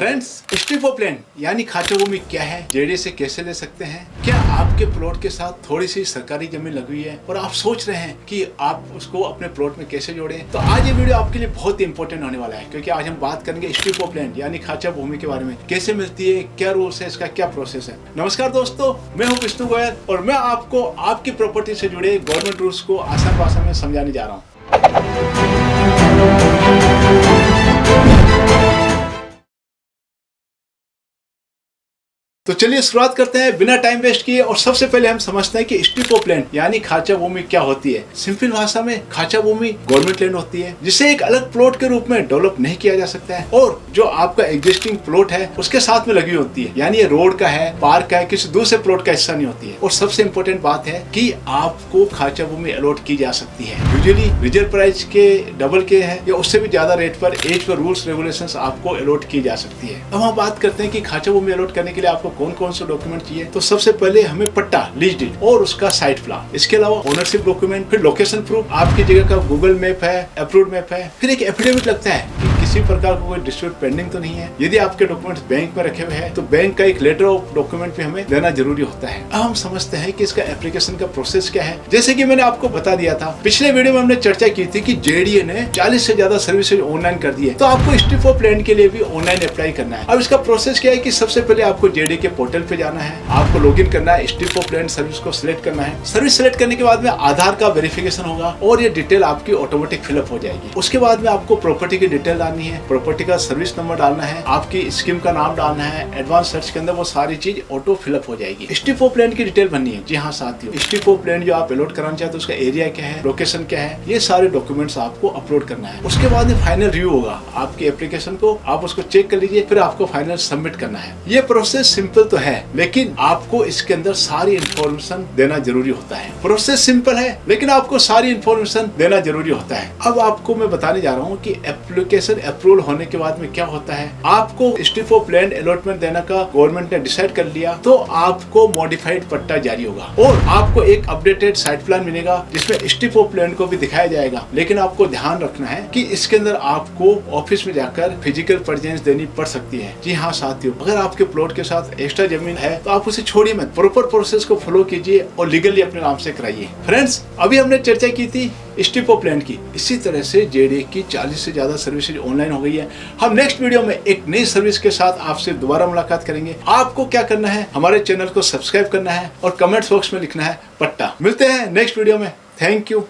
Friends, strip of land यानी खाचा भूमि क्या है, जेडी से कैसे ले सकते हैं? क्या आपके प्लॉट के साथ थोड़ी सी सरकारी जमीन लगी हुई है और आप सोच रहे हैं कि आप उसको अपने प्लॉट में कैसे जोड़ें? तो आज ये वीडियो आपके लिए बहुत ही इंपॉर्टेंट होने वाला है, क्योंकि आज हम बात करेंगे स्ट्रिप ऑफ लैंड यानी खाचा भूमि के बारे में। कैसे मिलती है, क्या रूल्स है, इसका क्या प्रोसेस है। नमस्कार दोस्तों, मैं हूँ विष्णु गोयल और मैं आपको आपकी प्रॉपर्टी से जुड़े गवर्नमेंट रूल्स को आसान भाषा में समझाने जा रहा हूँ। तो चलिए शुरुआत करते हैं बिना टाइम वेस्ट किए। और सबसे पहले हम समझते हैं कि स्ट्रिप ऑफ लैंड यानी खाचा भूमि क्या होती है। सिंपल भाषा में खाचा भूमि गवर्नमेंट लैंड होती है जिसे एक अलग प्लॉट के रूप में डेवलप नहीं किया जा सकता है और जो आपका एग्जिस्टिंग प्लॉट है उसके साथ में लगी होती है। यानी ये रोड का है, पार्क का है, किसी दूसरे प्लॉट का हिस्सा नहीं होती है। और सबसे इम्पोर्टेंट बात है कि आपको खाचा भूमि अलॉट की जा सकती है। यूजुअली रिजर्व प्राइस के डबल के है या उससे भी ज्यादा रेट पर एज पर रूल्स रेगुलेशंस आपको अलॉट की जा सकती है। अब हम बात करते हैं कि खाचा भूमि अलॉट करने के लिए आपको कौन कौन से डॉक्यूमेंट चाहिए। तो सबसे पहले हमें पट्टा, लीज डीड और उसका साइट प्लान, इसके अलावा ओनरशिप डॉक्यूमेंट, फिर लोकेशन प्रूफ, आपकी जगह का गूगल मैप है, अप्रूव्ड मैप है, फिर एक एफिडेविट लगता है कि किसी प्रकार का कोई डिस्प्यूट पेंडिंग तो नहीं है। यदि आपके डॉक्यूमेंट्स बैंक में रखे हुए हैं तो बैंक का एक लेटर ऑफ डॉक्यूमेंट भी हमें देना जरूरी होता है। अब हम समझते हैं कि इसका एप्लीकेशन का प्रोसेस क्या है। जैसे कि मैंने आपको बता दिया था, पिछले वीडियो में हमने चर्चा की थी कि जेडीए ने 40 से ज्यादा सर्विसेज ऑनलाइन कर दी है। तो आपको स्ट्रिप ऑफ लैंड के लिए भी ऑनलाइन अप्लाई करना है। अब इसका प्रोसेस क्या है कि सबसे पहले आपको जेडीए के पोर्टल पे जाना है, आपको लॉगिन करना है, स्ट्रिप ऑफ लैंड सर्विस को सिलेक्ट करना है। सर्विस सिलेक्ट करने के बाद में आधार का वेरिफिकेशन होगा और ये डिटेल आपकी ऑटोमेटिक फिलअप हो जाएगी। उसके बाद में आपको प्रॉपर्टी की डिटेल डालनी है, प्रॉपर्टी का सर्विस नंबर डालना है, आपकी स्कीम का नाम डालना है। एडवांस सर्च के अंदर वो सारी चीज ऑटो फिलअप हो जाएगी। स्ट्रिप ऑफ लैंड की डिटेल बननी है। जी हाँ साथियों, स्ट्रिप ऑफ लैंड जो आप अलॉट कराना चाहते हैं उसका एरिया क्या है, लोकेशन क्या है, ये सारे डॉक्यूमेंट्स आपको अपलोड करना है। उसके बाद में फाइनल रिव्यू होगा आपकी एप्लीकेशन को, आप उसको चेक कर लीजिए, फिर आपको फाइनल सबमिट करना है। ये प्रोसेस सिंपल तो है लेकिन आपको इसके अंदर सारी इंफॉर्मेशन देना जरूरी होता है। प्रोसेस सिंपल है लेकिन आपको सारी इंफॉर्मेशन देना जरूरी होता है। अब आपको मैं बताने जा रहा हूँ कि एप्लीकेशन अप्रूवल होने के बाद में क्या होता है। आपको स्ट्रिप ऑफ लैंड अलॉटमेंट देने का गवर्नमेंट ने डिसाइड कर लिया तो आपको मॉडिफाइड पट्टा जारी होगा और आपको एक अपडेटेड साइट प्लान मिलेगा जिसमें स्ट्रिप ऑफ लैंड को भी दिखाया जाएगा। लेकिन आपको ध्यान रखना है कि इसके अंदर आपको ऑफिस में जाकर फिजिकल प्रेजेंस देनी पड़ सकती है। जी हाँ साथियों, अगर आपके प्लॉट के साथ एक्स्ट्रा जमीन है तो आप उसे छोड़िए मत, प्रॉपर प्रोसेस को फॉलो कीजिए और लीगली अपने नाम से कराइए। फ्रेंड्स, अभी हमने चर्चा की थी स्ट्रिप ऑफ लैंड की। इसी तरह से जेडीए की 40 से ज्यादा सर्विसेज ऑनलाइन हो गई है। हम नेक्स्ट वीडियो में एक नई सर्विस के साथ आपसे दोबारा मुलाकात करेंगे। आपको क्या करना है, हमारे चैनल को सब्सक्राइब करना है और कमेंट बॉक्स में लिखना है पट्टा। मिलते हैं नेक्स्ट वीडियो में। Thank you.